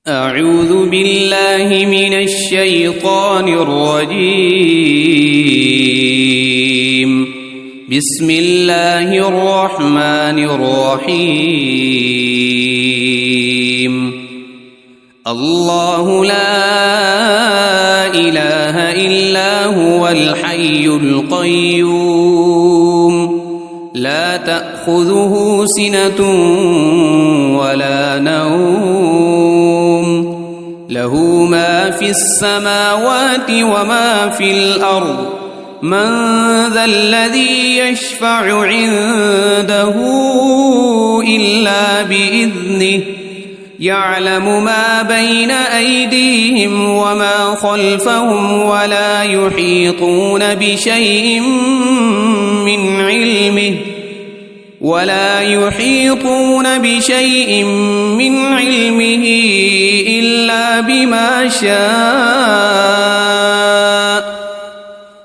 أعوذ بالله من الشيطان الرجيم. بسم الله الرحمن الرحيم. الله لا إله إلا هو الحي القيوم لا تأخذه سنة ولا نوم له ما في السماوات وما في الأرض من ذا الذي يشفع عنده إلا بإذنه يعلم ما بين أيديهم وما خلفهم ولا يحيطون بشيء من علمه إلا بما شاء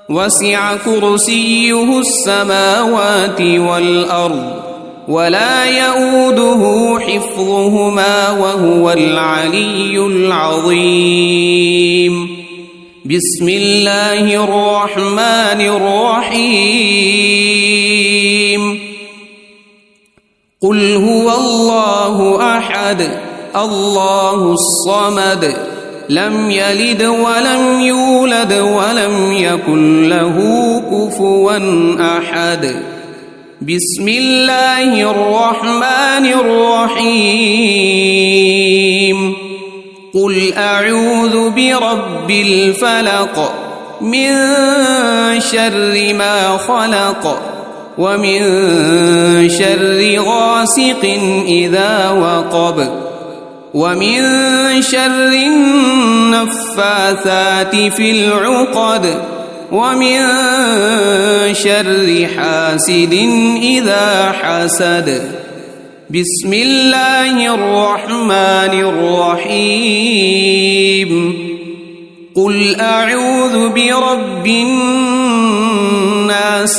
وسع كرسيه السماوات والأرض ولا يؤوده حفظهما وهو العلي العظيم. بسم الله الرحمن الرحيم. قل هو الله أحد الله الصمد لم يلد ولم يولد ولم يكن له كفوا أحد. بسم الله الرحمن الرحيم. قل أعوذ برب الفلق من شر ما خلق ومن شر غاسق إذا وقب ومن شر النفاثات في العقد ومن شر حاسد إذا حسد. بسم الله الرحمن الرحيم. قل أعوذ برب الناس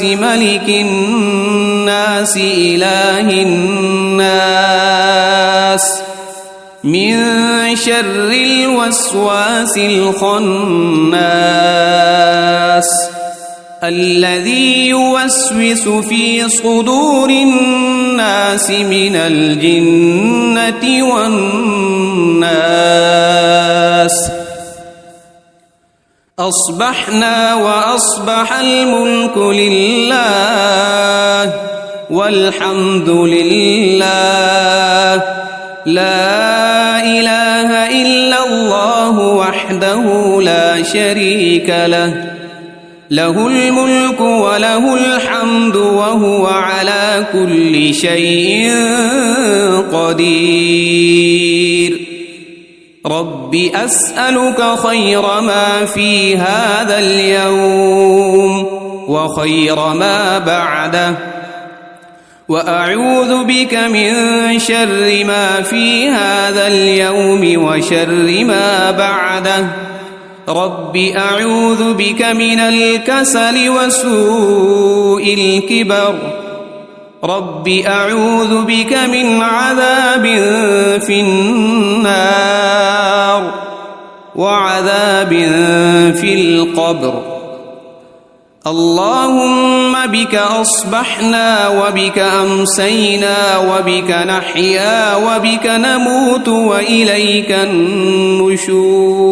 ملك الناس إله الناس من شر الوسواس الخناس الذي يوسوس في صدور الناس من الجنة والناس. أصبحنا وأصبح الملك لله والحمد لله لا إله إلا الله وحده لا شريك له له الملك وله الحمد وهو على كل شيء قدير. رب أسألك خير ما في هذا اليوم وخير ما بعده وأعوذ بك من شر ما في هذا اليوم وشر ما بعده. رب أعوذ بك من الكسل وسوء الكبر. رب أعوذ بك من عذاب في النار وعذاب في القبر. اللهم بك أصبحنا وبك أمسينا وبك نحيا وبك نموت وإليك النشور.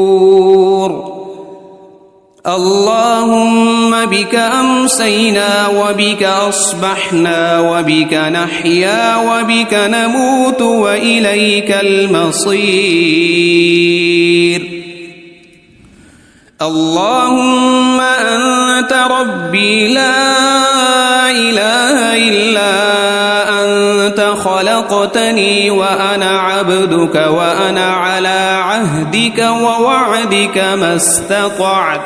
اللهم بك أمسينا وبك أصبحنا وبك نحيا وبك نموت وإليك المصير. اللهم أنت ربي لا إله إلا أنت خلقتني وأنا عبدك وأنا على عهدك ووعدك ما استطعت.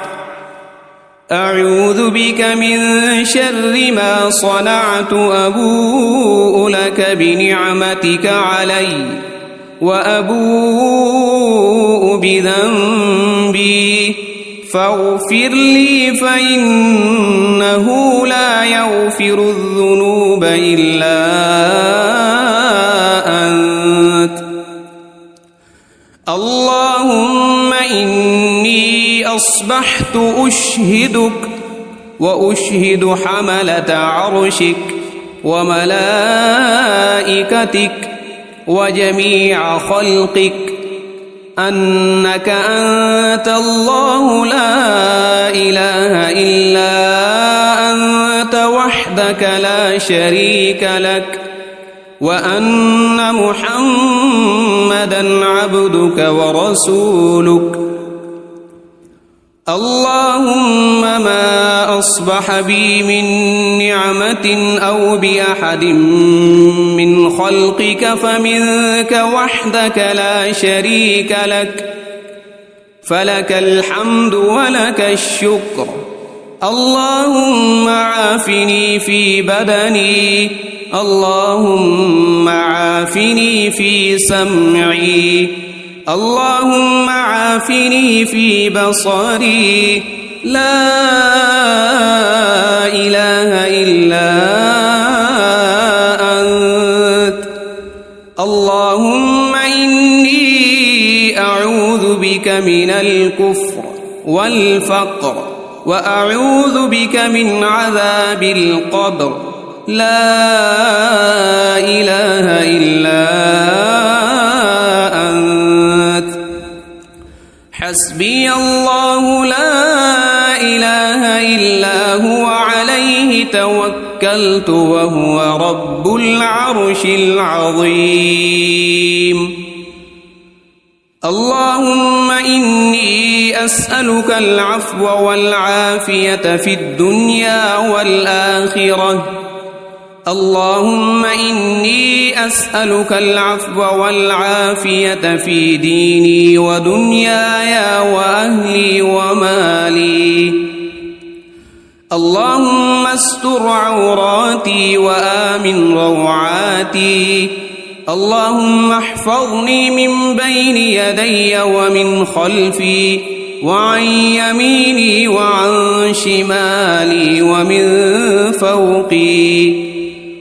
أعوذ بك من شر ما صنعت أبوء لك بنعمتك علي وأبوء بذنبي فاغفر لي فإنه لا يغفر الذنوب إلا أنت. اللهم إني أصبحت أشهدك وأشهد حملة عرشك وملائكتك وجميع خلقك أنك أنت الله لا إله إلا أنت وحدك لا شريك لك وأن محمدًا عبدك ورسولك. اللهم ما أصبح بي من نعمة أو بأحد من خلقك فمنك وحدك لا شريك لك، فلك الحمد ولك الشكر. اللهم عافني في بدني، اللهم عافني في سمعي، اللهم عافني في بصري، لا إله إلا أنت. اللهم إني أعوذ بك من الكفر والفقر وأعوذ بك من عذاب القبر، لا إله إلا أنت. حسبي الله لا إله إلا هو عليه توكلت وهو رب العرش العظيم. اللهم إني أسألك العفو والعافية في الدنيا والآخرة. اللهم إني أسألك العفو والعافية في ديني ودنياي وأهلي ومالي. اللهم استر عوراتي وآمن روعاتي. اللهم احفظني من بين يدي ومن خلفي وعن يميني وعن شمالي ومن فوقي،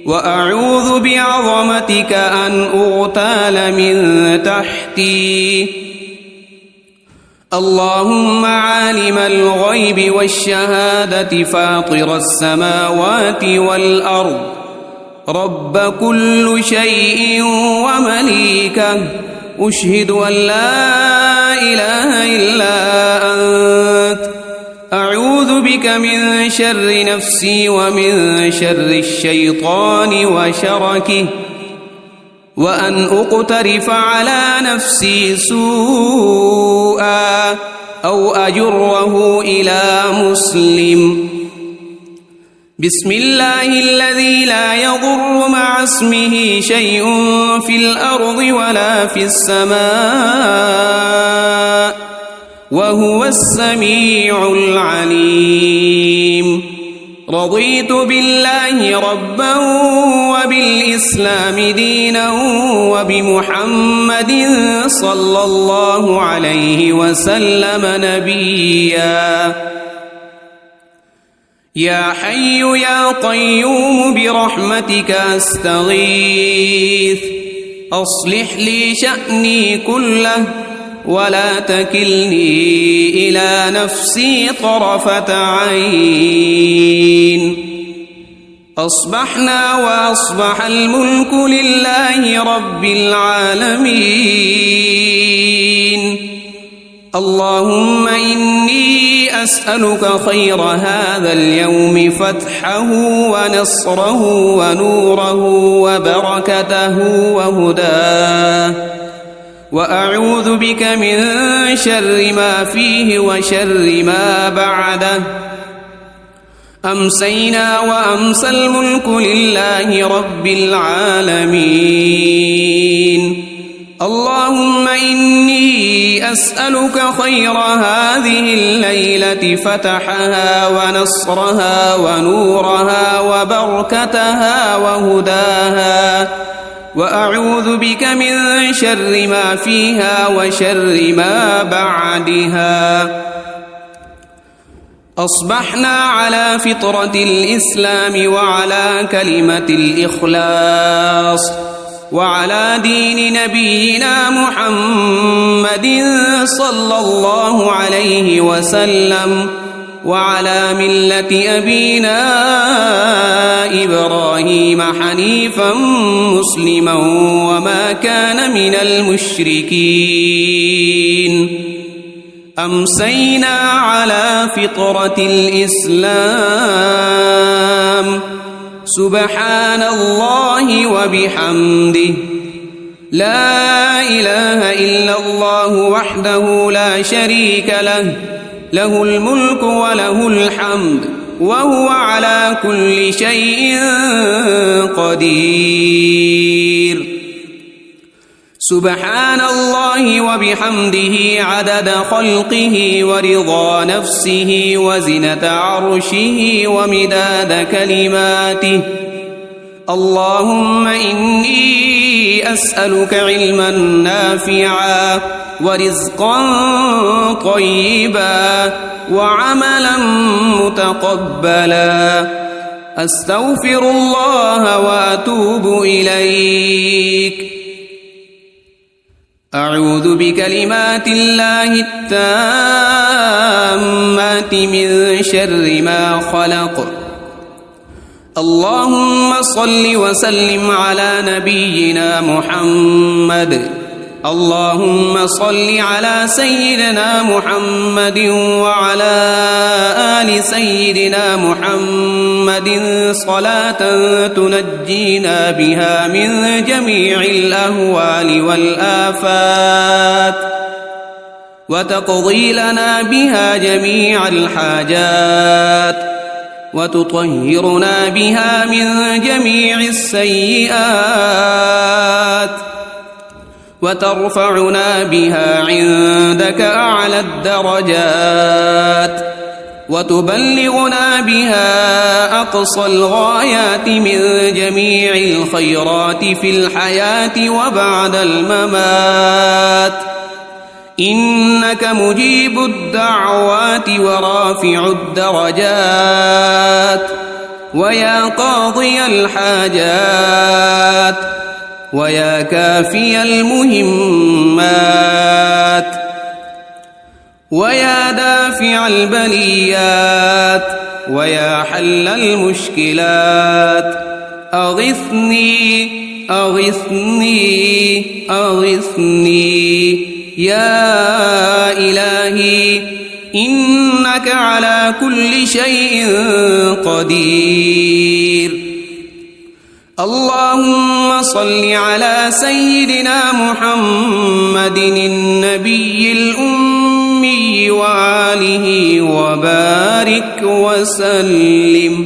وأعوذ بعظمتك أن أغتال من تحتي. اللهم عالم الغيب والشهادة فاطر السماوات والأرض، رب كل شيء ومليكه، أشهد أن لا إله إلا أنت. أعوذ بك من شر نفسي ومن شر الشيطان وشركه، وأن أقترف على نفسي سوءا أو أجره إلى مسلم. بسم الله الذي لا يضر مع اسمه شيء في الأرض ولا في السماء وهو السميع العليم. رضيت بالله ربا وبالإسلام دينا وبمحمد صلى الله عليه وسلم نبيا. يا حي يا قيوم برحمتك أستغيث، أصلح لي شأني كله ولا تكلني إلى نفسي طرفة عين. أصبحنا وأصبح الملك لله رب العالمين. اللهم إني أسألك خير هذا اليوم، فتحه ونصره ونوره وبركته وهداه، وأعوذ بك من شر ما فيه وشر ما بعده. أمسينا وأمسى الملك لله رب العالمين. اللهم إني أسألك خير هذه الليلة، فتحها ونصرها ونورها وبركتها وهداها، وأعوذ بك من شر ما فيها وشر ما بعدها. أصبحنا على فطرة الإسلام وعلى كلمة الإخلاص، وعلى دين نبينا محمد صلى الله عليه وسلم وعلى ملة أبينا إبراهيم حنيفا مسلما وما كان من المشركين أمسينا على فطرة الإسلام سبحان الله وبحمده لا إله إلا الله وحده لا شريك له له الملك وله الحمد وهو على كل شيء قدير سبحان الله وبحمده عدد خلقه ورضا نفسه وزنة عرشه ومداد كلماته اللهم إني أسألك علما نافعا ورزقا طيبا وعملا متقبلا أستغفر الله وأتوب إليك أعوذ بكلمات الله التامات من شر ما خلق اللهم صل وسلم على نبينا محمد اللهم صل على سيدنا محمد وعلى آل سيدنا محمد صلاة تنجينا بها من جميع الأهوال والآفات وتقضي لنا بها جميع الحاجات وتطهرنا بها من جميع السيئات وترفعنا بها عندك أعلى الدرجات وتبلغنا بها أقصى الغايات من جميع الخيرات في الحياة وبعد الممات إنك مجيب الدعوات ورافع الدرجات ويا قاضي الحاجات ويا كافي المهمات ويا دافع البليات ويا حل المشكلات أغثني أغثني أغثني يا إلهي إنك على كل شيء قدير اللهم صل على سيدنا محمد النبي الأمي وآله وبارك وسلم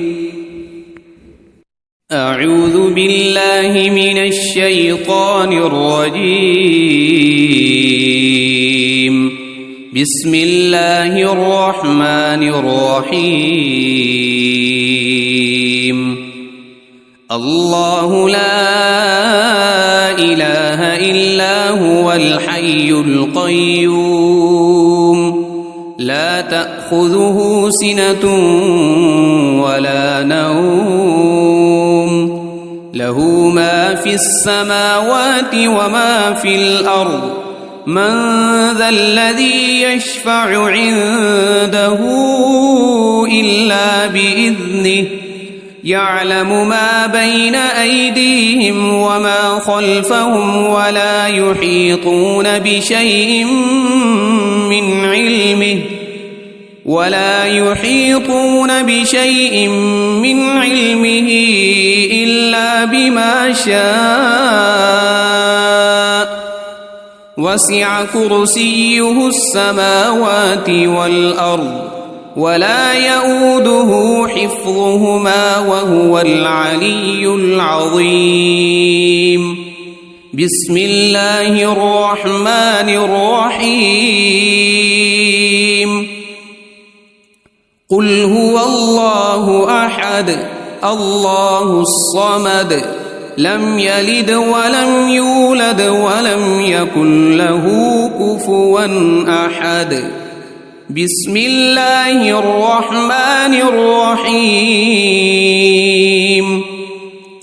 أعوذ بالله من الشيطان الرجيم بسم الله الرحمن الرحيم الله لا إله إلا هو الحي القيوم لا تأخذه سنة ولا نوم له ما في السماوات وما في الأرض من ذا الذي يشفع عنده إلا بإذنه يعلم ما بين أيديهم وما خلفهم ولا يحيطون بشيء من علمه إلا بما شاء وسع كرسيه السماوات والأرض ولا يؤوده حفظهما وهو العلي العظيم بسم الله الرحمن الرحيم قل هو الله أحد الله الصمد لم يلد ولم يولد ولم يكن له كفوا أحد بسم الله الرحمن الرحيم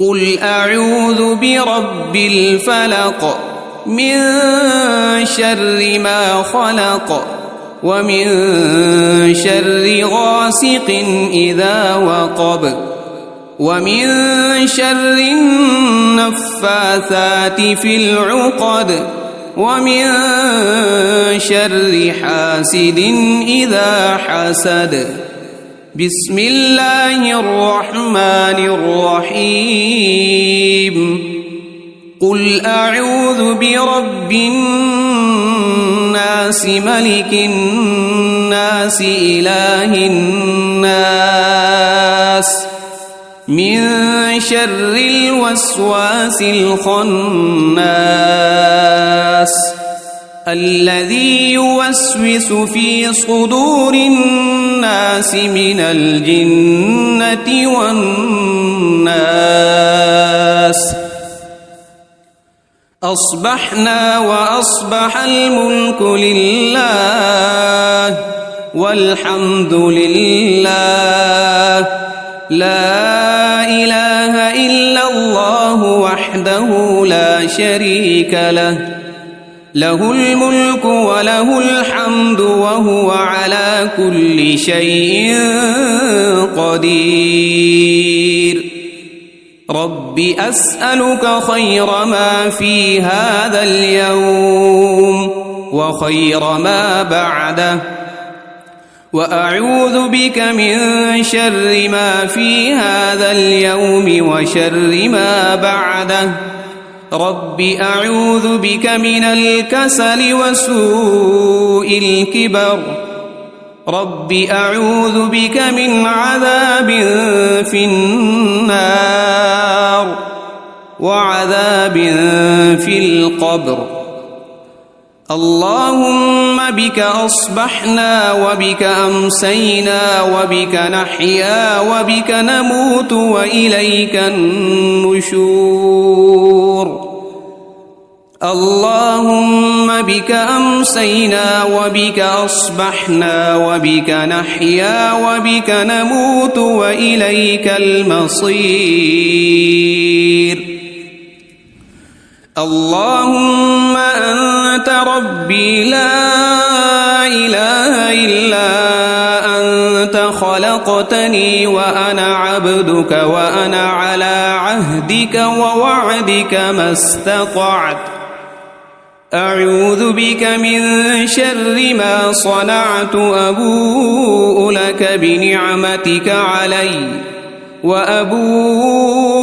قل أعوذ برب الفلق من شر ما خلق ومن شر غاسق إذا وقب ومن شر النفاثات في العقد ومن شر حاسد إذا حسد. بسم الله الرحمن الرحيم. قل أعوذ برب الناس ملك الناس إله الناس من شر الوسواس الخناس الذي يوسوس في صدور الناس من الجنة والناس. أصبحنا وأصبح الملك لله والحمد لله لا إله إلا الله وحده لا شريك له له الملك وله الحمد وهو على كل شيء قدير. رب أسألك خير ما في هذا اليوم وخير ما بعده وأعوذ بك من شر ما في هذا اليوم وشر ما بعده. رب أعوذ بك من الكسل وسوء الكبر. رب أعوذ بك من عذاب في النار وعذاب في القبر. اللهم بك أصبحنا وبك أمسينا وبك نحيا وبك نموت وإليك النشور. اللهم بك أمسينا وبك أصبحنا وبك نحيا وبك نموت وإليك المصير. اللهم أنت ربي لا إله إلا أنت خلقتني وأنا عبدك وأنا على عهدك ووعدك ما استطعت. أعوذ بك من شر ما صنعت. أبوء لك بنعمتك علي وأبوء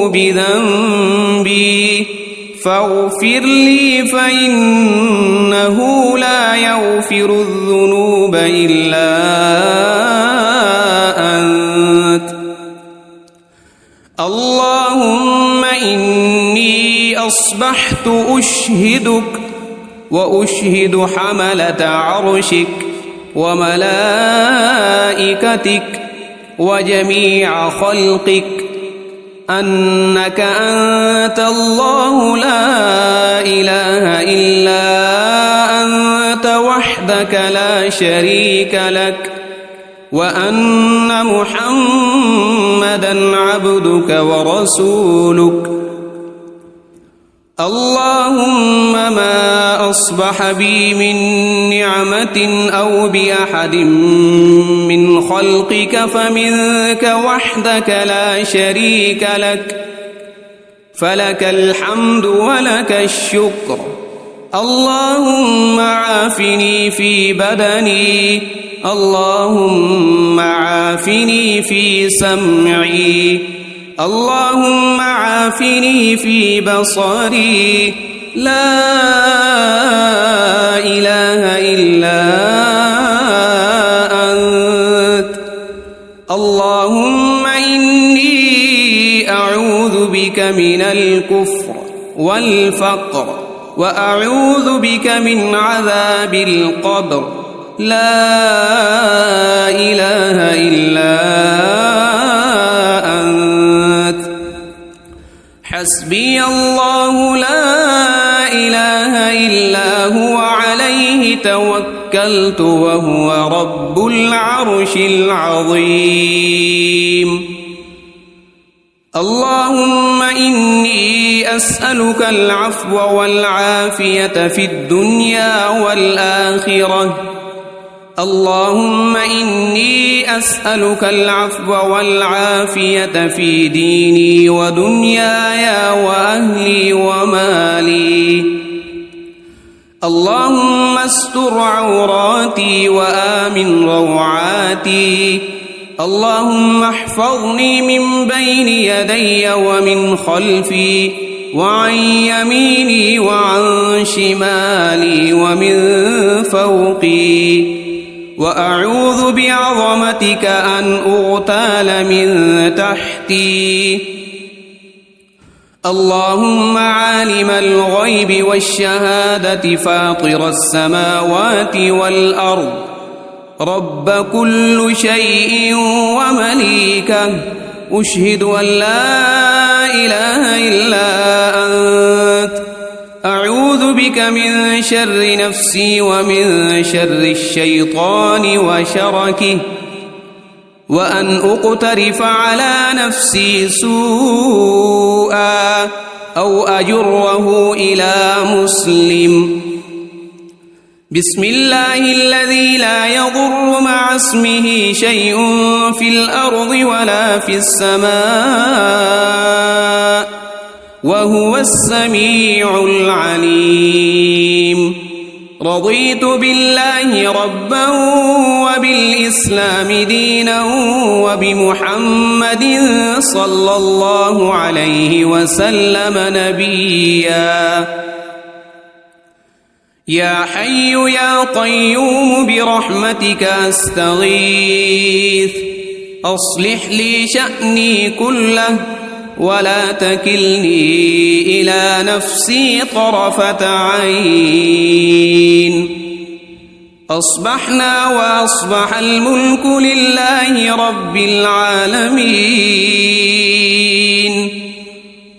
بذنبي فاغفر لي فإنه لا يغفر الذنوب إلا أنت. اللهم إني أصبحت أشهدك وأشهد حملة عرشك وملائكتك وجميع خلقك أنك أنت الله لا إله إلا أنت وحدك لا شريك لك وأن محمدًا عبدك ورسولك. اللهم ما أصبح بي من نعمة أو بأحد من خلقك فمنك وحدك لا شريك لك فلك الحمد ولك الشكر. اللهم عافني في بدني. اللهم عافني في سمعي. اللهم عافني في بصري. لا إله إلا أنت. اللهم إني أعوذ بك من الكفر والفقر وأعوذ بك من عذاب القبر. لا إله إلا أنت. حسبي الله لا إله إلا هو عليه توكلت وهو رب العرش العظيم. اللهم إني أسألك العفو والعافية في الدنيا والآخرة. اللهم إني أسألك العفو والعافية في ديني ودنياي وأهلي ومالي. اللهم استر عوراتي وآمن روعاتي. اللهم احفظني من بين يدي ومن خلفي وعن يميني وعن شمالي ومن فوقي، وأعوذ بعظمتك أن أغتال من تحتي. اللهم عالم الغيب والشهادة فاطر السماوات والأرض، رب كل شيء ومليكه، أشهد أن لا إله إلا أنت، أعوذ بك من شر نفسي ومن شر الشيطان وشركه، وأن أقترف على نفسي سوءا أو أجره إلى مسلم. بسم الله الذي لا يضر مع اسمه شيء في الأرض ولا في السماء، وهو السميع العليم. رضيت بالله ربا وبالإسلام دينا وبمحمد صلى الله عليه وسلم نبيا. يا حي يا قيوم برحمتك أستغيث، أصلح لي شأني كله ولا تكلني إلى نفسي طرفة عين. أصبحنا وأصبح الملك لله رب العالمين.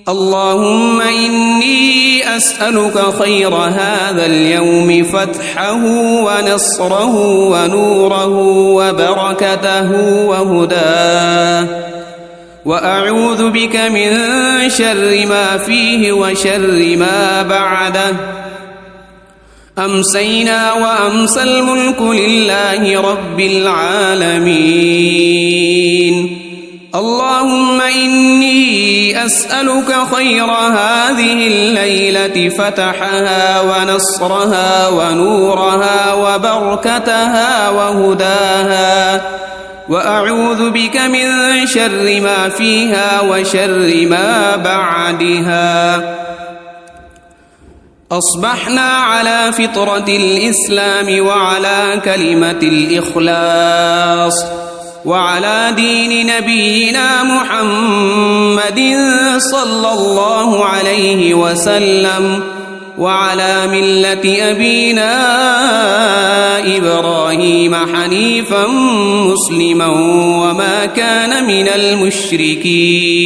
اللهم إني أسألك خير هذا اليوم، فتحه ونصره ونوره وبركته وهداه، وأعوذ بك من شر ما فيه وشر ما بعده. أمسينا وأمسى الملك لله رب العالمين. اللهم إني أسألك خير هذه الليلة، فتحها ونصرها ونورها وبركتها وهداها، وأعوذ بك من شر ما فيها وشر ما بعدها. أصبحنا على فطرة الإسلام وعلى كلمة الإخلاص وعلى دين نبينا محمد صلى الله عليه وسلم، وعلى ملة أبينا إبراهيم حنيفا مسلما وما كان من المشركين.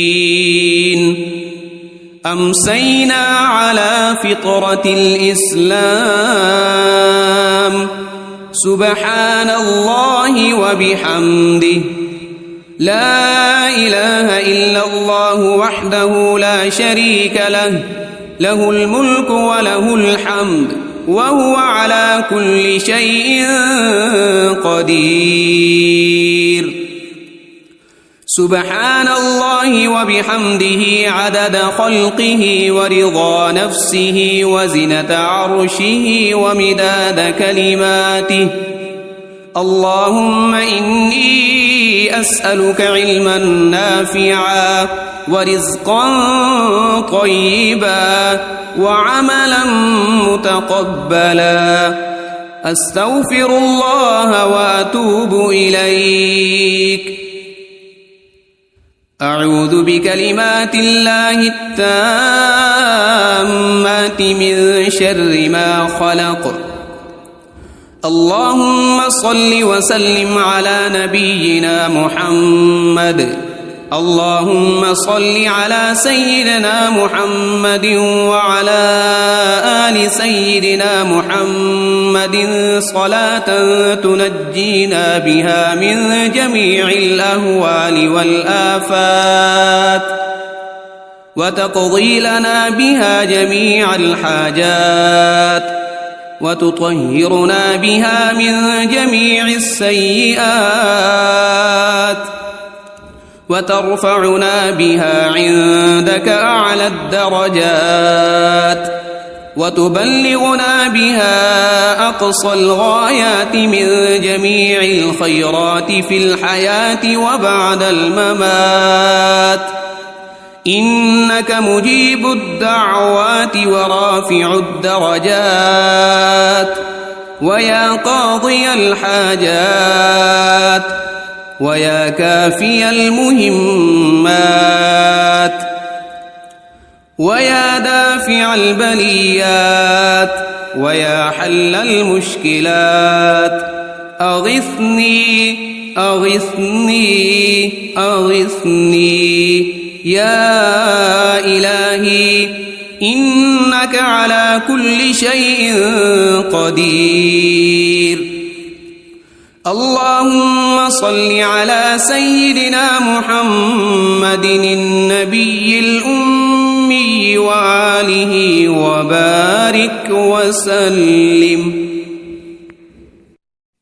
أمسينا على فطرة الإسلام. سبحان الله وبحمده، لا إله إلا الله وحده لا شريك له، له الملك وله الحمد وهو على كل شيء قدير. سبحان الله وبحمده عدد خلقه ورضا نفسه وزنة عرشه ومداد كلماته. اللهم إني أسألك علما نافعا ورزقا طيبا وعملا متقبلا. أستغفر الله وأتوب إليك. أعوذ بكلمات الله التامات من شر ما خلق. اللهم صل وسلم على نبينا محمد. اللهم صل على سيدنا محمد وعلى آل سيدنا محمد صلاة تنجينا بها من جميع الأهوال والآفات وتقضي لنا بها جميع الحاجات وتطهرنا بها من جميع السيئات وترفعنا بها عندك أعلى الدرجات وتبلغنا بها أقصى الغايات من جميع الخيرات في الحياة وبعد الممات إنك مجيب الدعوات ورافع الدرجات ويا قاضي الحاجات ويا كافي المهمات ويا دافع البليات ويا حل المشكلات أغثني أغثني أغثني يا إلهي إنك على كل شيء قدير. اللهم صل على سيدنا محمد النبي الأمي وآله وبارك وسلم.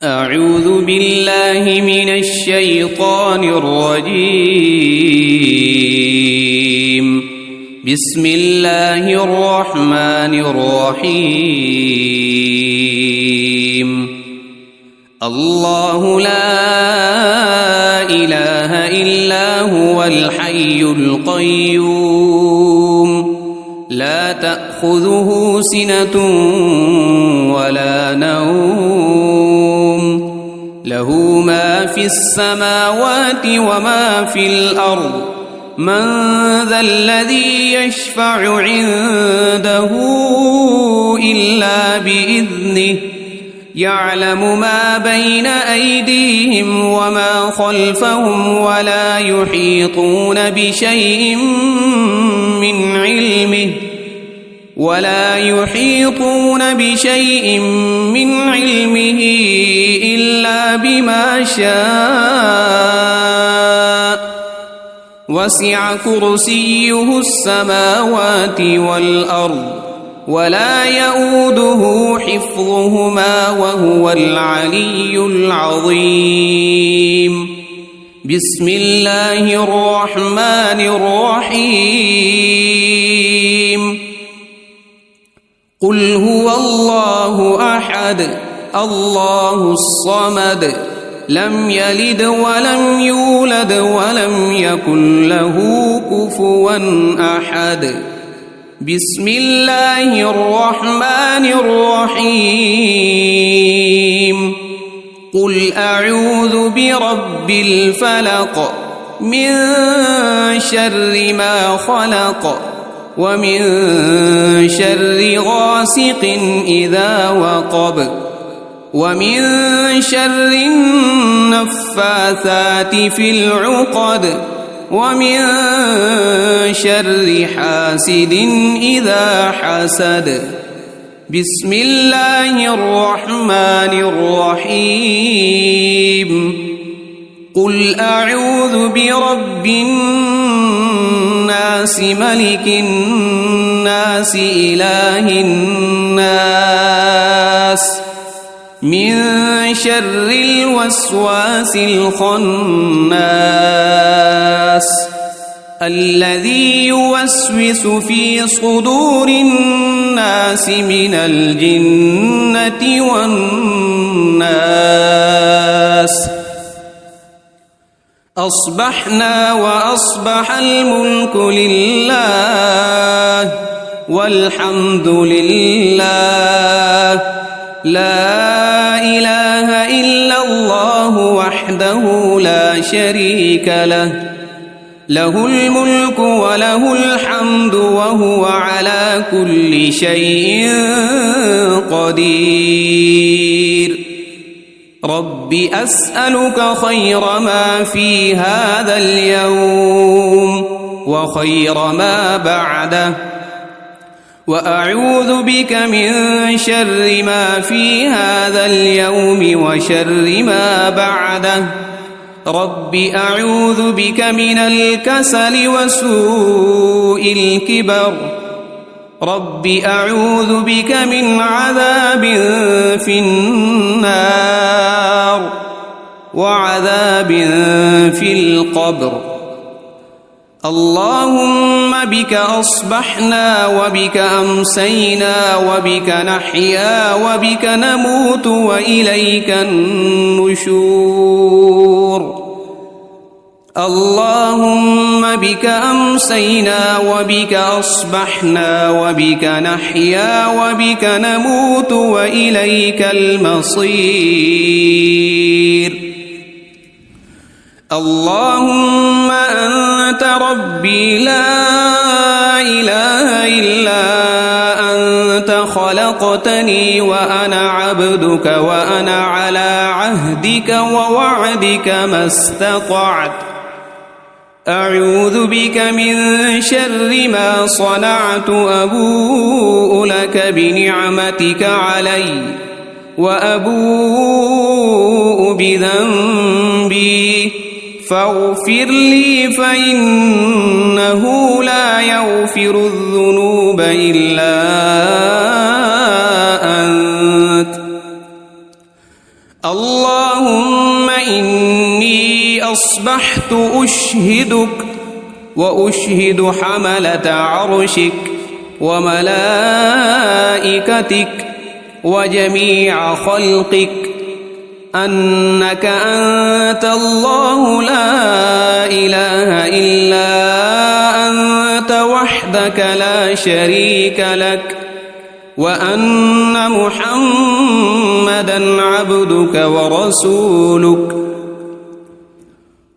أعوذ بالله من الشيطان الرجيم. بسم الله الرحمن الرحيم. الله لا إله إلا هو الحي القيوم لا تأخذه سنة ولا نوم له ما في السماوات وما في الأرض من ذا الذي يشفع عنده إلا بإذنه يعلم ما بين أيديهم وما خلفهم ولا يحيطون بشيء من علمه إلا بما شاء وسع كرسيه السماوات والأرض ولا يؤوده حفظهما وهو العلي العظيم. بسم الله الرحمن الرحيم. قل هو الله أحد الله الصمد لم يلد ولم يولد ولم يكن له كفوا أحد. بسم الله الرحمن الرحيم. قل أعوذ برب الفلق من شر ما خلق ومن شر غاسق إذا وقب ومن شر النفاثات في العقد ومن شر حاسد إذا حسد. بسم الله الرحمن الرحيم. قل أعوذ برب الناس ملك الناس إله الناس من شر الوسواس الخناس الذي يوسوس في صدور الناس من الجنة والناس. أصبحنا وأصبح الملك لله والحمد لله لا إله إلا الله وحده لا شريك له له الملك وله الحمد وهو على كل شيء قدير. رب أسألك خير ما في هذا اليوم وخير ما بعده وأعوذ بك من شر ما في هذا اليوم وشر ما بعده. رب أعوذ بك من الكسل وسوء الكبر رب أعوذ بك من عذاب في النار وعذاب في القبر اللهم بك أصبحنا وبك أمسينا وبك نحيا وبك نموت وإليك النشور اللهم بك أمسينا وبك أصبحنا وبك نحيا وبك نموت وإليك المصير اللهم أنت ربي لا إله إلا أنت خلقتني وأنا عبدك وأنا على عهدك ووعدك ما استطعت أعوذ بك من شر ما صنعت أبوء لك بنعمتك علي وأبوء بذنبي فاغفر لي فإنه لا يغفر الذنوب إلا أنت اللهم إني أصبحت أشهدك وأشهد حملة عرشك وملائكتك وجميع خلقك أنك أنت الله لا إله إلا أنت وحدك لا شريك لك وأن محمدًا عبدك ورسولك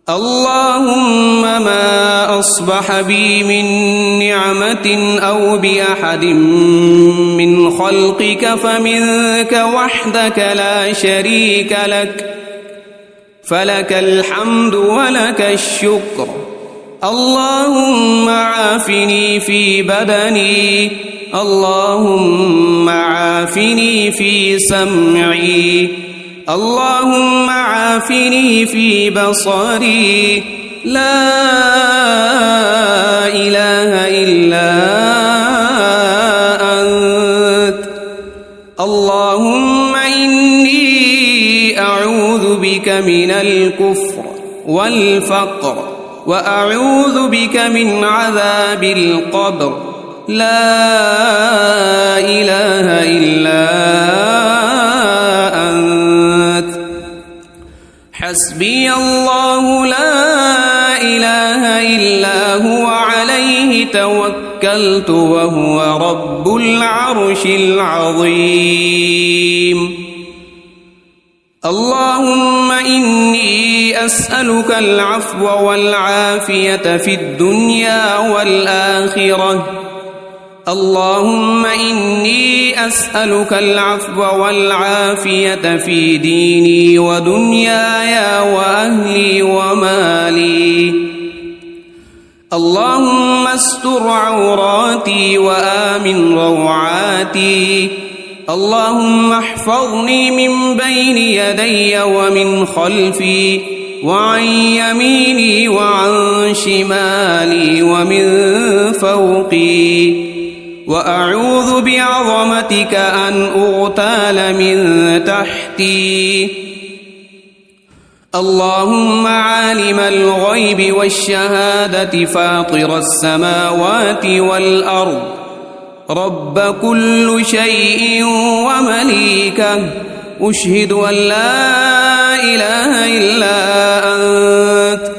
اللهم ما أصبح بي من نعمة أو بأحد من خلقك فمنك وحدك لا شريك لك فلك الحمد ولك الشكر اللهم عافني في بدني اللهم عافني في سمعي اللهم عافني في بصري لا إله إلا أنت اللهم إني أعوذ بك من الكفر والفقر وأعوذ بك من عذاب القبر لا إله إلا أنت حسبي الله لا إله إلا هو عليه توكلت وهو رب العرش العظيم اللهم إني أسألك العفو والعافية في الدنيا والآخرة اللهم إني أسألك العفو والعافية في ديني ودنياي وأهلي ومالي اللهم استر عوراتي وآمن روعاتي اللهم احفظني من بين يدي ومن خلفي وعن يميني وعن شمالي ومن فوقي وأعوذ بعظمتك أن أغتال من تحتي اللهم عالم الغيب والشهادة فاطر السماوات والأرض رب كل شيء ومليكه أشهد أن لا إله إلا أنت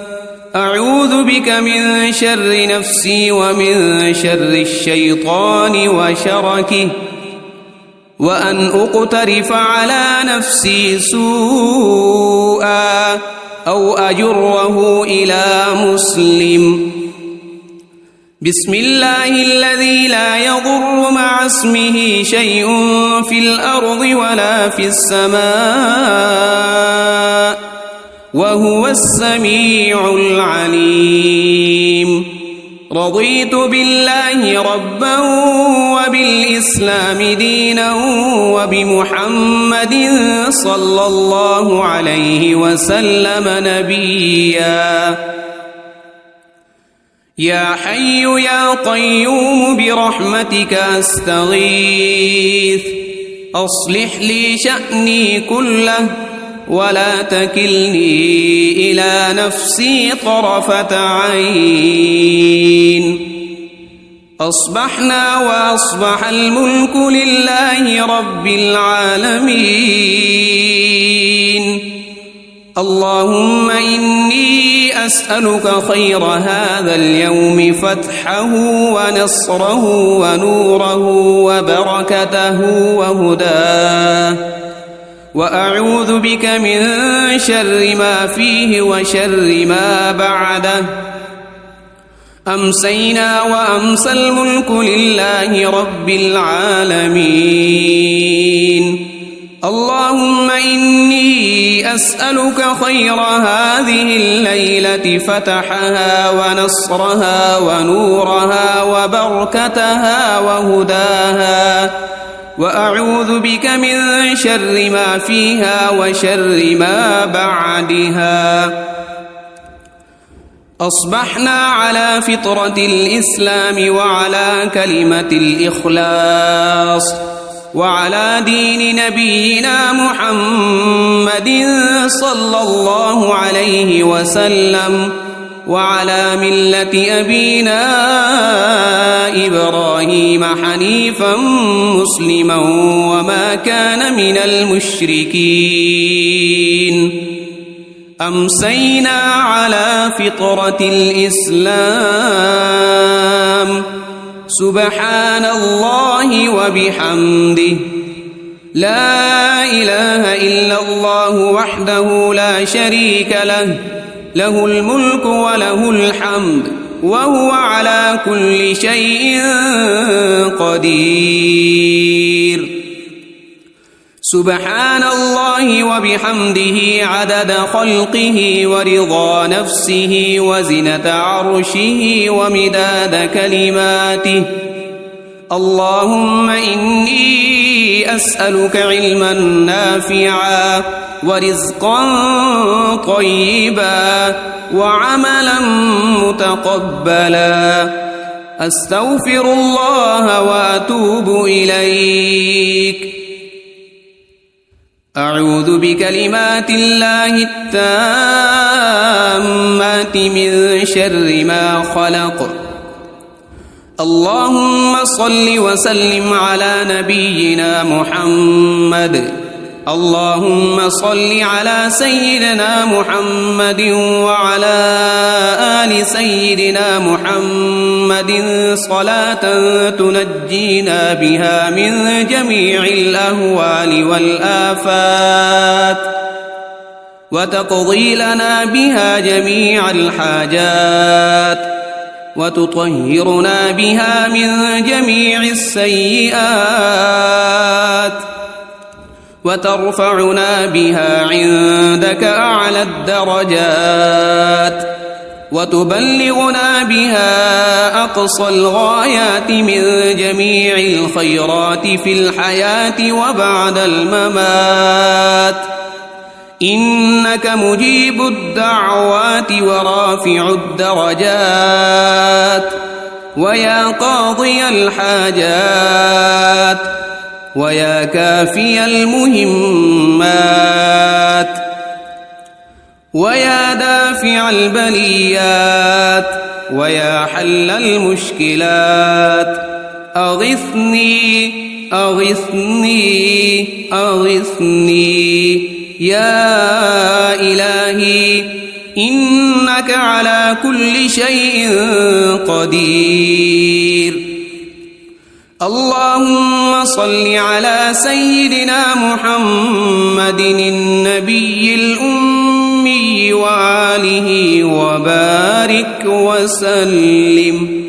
أعوذ بك من شر نفسي ومن شر الشيطان وشركه وأن أقترف على نفسي سوءا أو أجره إلى مسلم بسم الله الذي لا يضر مع اسمه شيء في الأرض ولا في السماء وهو السميع العليم رضيت بالله ربا وبالإسلام دينا وبمحمد صلى الله عليه وسلم نبيا يا حي يا قيوم برحمتك أستغيث أصلح لي شأني كله ولا تكلني إلى نفسي طرفة عين أصبحنا وأصبح الملك لله رب العالمين اللهم إني أسألك خير هذا اليوم فتحه ونصره ونوره وبركته وهداه وأعوذ بك من شر ما فيه وشر ما بعده أمسينا وأمسى الملك لله رب العالمين اللهم إني أسألك خير هذه الليلة فتحها ونصرها ونورها وبركتها وهداها وأعوذ بك من شر ما فيها وشر ما بعدها أصبحنا على فطرة الإسلام وعلى كلمة الإخلاص وعلى دين نبينا محمد صلى الله عليه وسلم وعلى ملة أبينا إبراهيم حنيفا مسلما وما كان من المشركين أمسينا على فطرة الإسلام سبحان الله وبحمده لا إله إلا الله وحده لا شريك له له الملك وله الحمد وهو على كل شيء قدير سبحان الله وبحمده عدد خلقه ورضا نفسه وزنة عرشه ومداد كلماته اللهم إني أسألك علما نافعا ورزقا طيبا وعملا متقبلا أستغفر الله وأتوب إليك أعوذ بكلمات الله التامات من شر ما خلق اللهم صل وسلم على نبينا محمد اللهم صل على سيدنا محمد وعلى آل سيدنا محمد صلاة تنجينا بها من جميع الأهوال والآفات وتقضي لنا بها جميع الحاجات وتطهرنا بها من جميع السيئات وترفعنا بها عندك أعلى الدرجات وتبلغنا بها أقصى الغايات من جميع الخيرات في الحياة وبعد الممات إنك مجيب الدعوات ورافع الدرجات ويا قاضي الحاجات ويا كافي المهمات ويا دافع البليات ويا حل المشكلات أغثني أغثني أغثني يا إلهي إنك على كل شيء قدير اللهم صل على سيدنا محمد النبي الأمي وآله وبارك وسلم